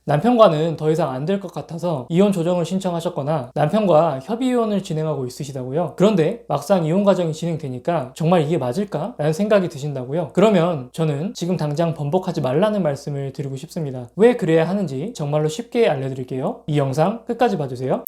남편과는 더 이상 안 될 것 같아서 이혼 조정을 신청하셨거나 남편과 협의 이혼을 진행하고 있으시다고요. 그런데 막상 이혼 과정이 진행되니까 정말 이게 맞을까? 라는 생각이 드신다고요. 그러면 저는 지금 당장 번복하지 말라는 말씀을 드리고 싶습니다. 왜 그래야 하는지 정말로 쉽게 알려드릴게요. 이 영상 끝까지 봐주세요.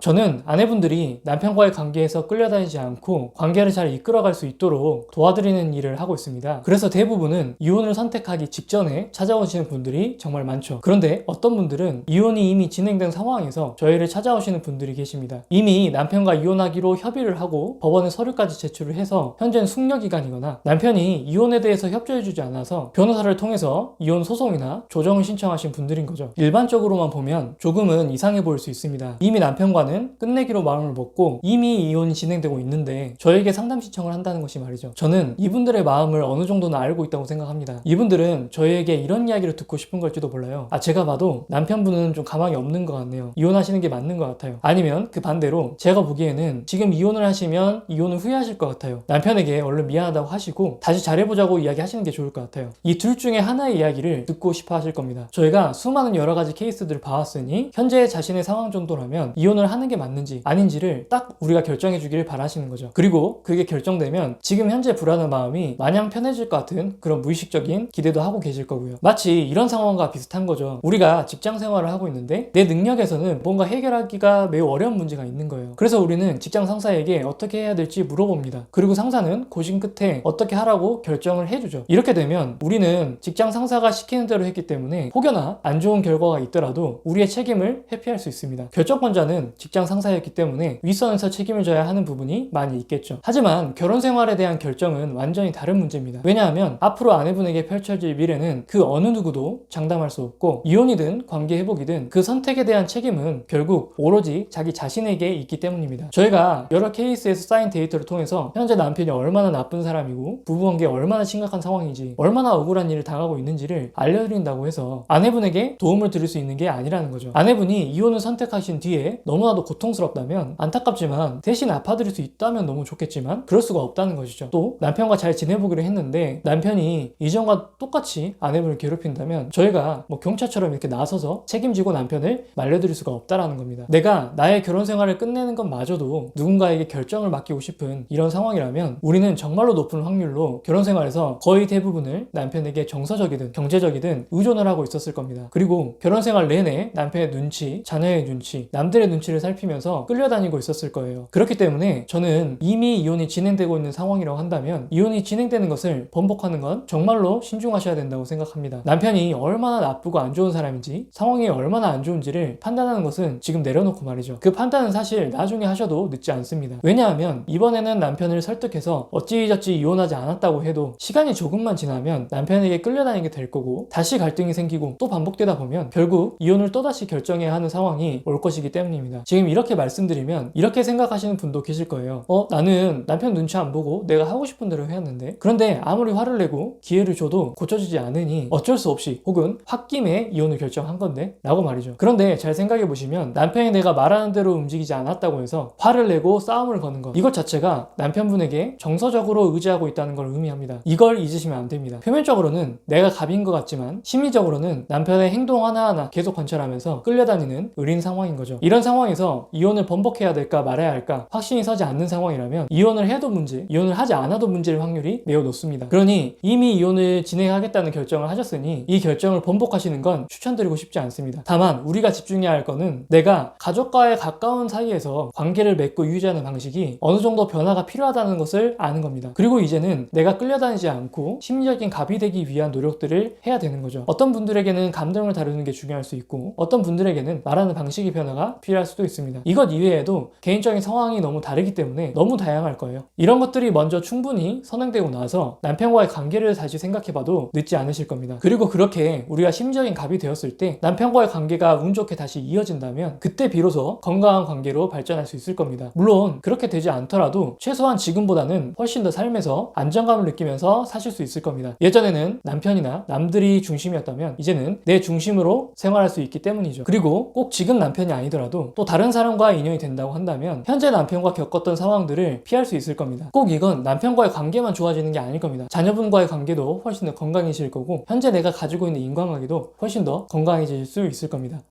저는 아내분들이 남편과의 관계에서 끌려다니지 않고 관계를 잘 이끌어갈 수 있도록 도와드리는 일을 하고 있습니다. 그래서 대부분은 이혼을 선택하기 직전에 찾아오시는 분들이 정말 많죠. 그런데 어떤 분들은 이혼이 이미 진행된 상황에서 저희를 찾아오시는 분들이 계십니다. 이미 남편과 이혼하기로 협의를 하고 법원에 서류까지 제출을 해서 현재는 숙려기간이거나 남편이 이혼에 대해서 협조해주지 않아서 변호사를 통해서 이혼 소송이나 조정을 신청하신 분들인 거죠. 일반적으로만 보면 조금은 이상해 보일 수 있습니다. 이미 남편과는 끝내기로 마음을 먹고 이미 이혼이 진행되고 있는데 저에게 상담 신청을 한다는 것이 말이죠. 저는 이분들의 마음을 어느 정도는 알고 있다고 생각합니다. 이분들은 저에게 이런 이야기를 듣고 싶은 걸지도 몰라요. 제가 봐도 남편분은 좀 가망이 없는 것 같네요. 이혼하시는 게 맞는 것 같아요. 아니면 그 반대로 제가 보기에는 지금 이혼을 하시면 이혼을 후회하실 것 같아요. 남편에게 얼른 미안하다고 하시고 다시 잘해보자고 이야기하시는 게 좋을 것 같아요. 이 둘 중에 하나의 이야기를 듣고 싶어 하실 겁니다. 저희가 수많은 여러 가지 케이스들을 봐왔으니 현재 자신의 상황 정도라면 이혼을 하는 게 맞는지 아닌지를 딱 우리가 결정해 주기를 바라시는 거죠. 그리고 그게 결정되면 지금 현재 불안한 마음이 마냥 편해질 것 같은 그런 무의식적인 기대도 하고 계실 거고요. 마치 이런 상황과 비슷한 거죠. 우리가 직장 생활을 하고 있는데 내 능력에서는 뭔가 해결하기가 매우 어려운 문제가 있는 거예요. 그래서 우리는 직장 상사에게 어떻게 해야 될지 물어봅니다. 그리고 상사는 고심 끝에 어떻게 하라고 결정을 해주죠. 이렇게 되면 우리는 직장 상사가 시키는 대로 했기 때문에 혹여나 안 좋은 결과가 있더라도 우리의 책임을 회피할 수 있습니다. 결정권자는 직장 상사였기 때문에 윗선에서 책임을 져야 하는 부분이 많이 있겠죠. 하지만 결혼 생활에 대한 결정은 완전히 다른 문제입니다. 왜냐하면 앞으로 아내분에게 펼쳐질 미래는 그 어느 누구도 장담할 수 없고 이혼이든 관계 회복이든 그 선택에 대한 책임은 결국 오로지 자기 자신에게 있기 때문입니다. 저희가 여러 케이스에서 쌓인 데이터를 통해서 현재 남편이 얼마나 나쁜 사람이고 부부관계에 얼마나 심각한 상황인지 얼마나 억울한 일을 당하고 있는지를 알려드린다고 해서 아내분에게 도움을 드릴 수 있는 게 아니라는 거죠. 아내분이 이혼을 선택하신 뒤에 너무나도 고통스럽다면 안타깝지만 대신 아파드릴 수 있다면 너무 좋겠지만 그럴 수가 없다는 것이죠. 또 남편과 잘 지내보기로 했는데 남편이 이전과 똑같이 아내분을 괴롭힌다면 저희가 경찰처럼 이렇게 나서서 책임지고 남편을 말려드릴 수가 없다라는 겁니다. 내가 나의 결혼 생활을 끝내는 것마저도 누군가에게 결정을 맡기고 싶은 이런 상황이라면 우리는 정말로 높은 확률로 결혼 생활에서 거의 대부분을 남편에게 정서적이든 경제적이든 의존을 하고 있었을 겁니다. 그리고 결혼 생활 내내 남편의 눈치, 자녀의 눈치, 남들의 눈치를 살피면서 끌려다니고 있었을 거예요. 그렇기 때문에 저는 이미 이혼이 진행되고 있는 상황이라고 한다면 이혼이 진행되는 것을 번복하는 건 정말로 신중하셔야 된다고 생각합니다. 남편이 얼마나 나쁘고 안 좋은 사람인지 상황이 얼마나 안 좋은지를 판단하는 것은 지금 내려놓고 말이죠. 그 판단은 사실 나중에 하셔도 늦지 않습니다. 왜냐하면 이번에는 남편을 설득해서 어찌저찌 이혼하지 않았다고 해도 시간이 조금만 지나면 남편에게 끌려다니게 될 거고 다시 갈등이 생기고 또 반복되다 보면 결국 이혼을 또다시 결정해야 하는 상황이 올 것이기 때문입니다. 지금 이렇게 말씀드리면 이렇게 생각하시는 분도 계실 거예요. 나는 남편 눈치 안 보고 내가 하고 싶은 대로 해왔는데 그런데 아무리 화를 내고 기회를 줘도 고쳐지지 않으니 어쩔 수 없이 혹은 홧김에 이혼을 결정한 건데 라고 말이죠. 그런데 잘 생각해 보시면 남편이 내가 말하는 대로 움직이지 않았다고 해서 화를 내고 싸움을 거는 것 이것 자체가 남편분에게 정서적으로 의지하고 있다는 걸 의미합니다. 이걸 잊으시면 안 됩니다. 표면적으로는 내가 갑인 것 같지만 심리적으로는 남편의 행동 하나하나 계속 관찰하면서 끌려다니는 의린 상황인 거죠. 이런 상황에서 이혼을 번복해야 될까 말아야 할까 확신이 서지 않는 상황이라면 이혼을 해도 문제, 이혼을 하지 않아도 문제일 확률이 매우 높습니다. 그러니 이미 이혼을 진행하겠다는 결정을 하셨으니 이 결정을 번복하시는 건 추천드리고 싶지 않습니다. 다만 우리가 집중해야 할 거는 내가 가족과의 가까운 사이에서 관계를 맺고 유지하는 방식이 어느 정도 변화가 필요하다는 것을 아는 겁니다. 그리고 이제는 내가 끌려다니지 않고 심리적인 갑이 되기 위한 노력들을 해야 되는 거죠. 어떤 분들에게는 감정을 다루는 게 중요할 수 있고 어떤 분들에게는 말하는 방식의 변화가 필요할 수도 있습니다. 이것 이외에도 개인적인 상황이 너무 다르기 때문에 너무 다양할 거예요. 이런 것들이 먼저 충분히 선행되고 나서 남편과의 관계를 다시 생각해봐도 늦지 않으실 겁니다. 그리고 그렇게 우리가 심리적인 갑이 되었을 때 남편과의 관계가 운 좋게 다시 이어진다면 그때 비로소 건강한 관계로 발전할 수 있을 겁니다. 물론 그렇게 되지 않더라도 최소한 지금보다는 훨씬 더 삶에서 안정감을 느끼면서 사실 수 있을 겁니다. 예전에는 남편이나 남들이 중심이었다면 이제는 내 중심으로 생활할 수 있기 때문이죠. 그리고 꼭 지금 남편이 아니더라도 또 다른 다른 사람과의 인연이 된다고 한다면 현재 남편과 겪었던 상황들을 피할 수 있을 겁니다. 꼭 이건 남편과의 관계만 좋아지는 게 아닐 겁니다. 자녀분과의 관계도 훨씬 더 건강해질 거고 현재 내가 가지고 있는 인간관계도 훨씬 더 건강해질 수 있을 겁니다.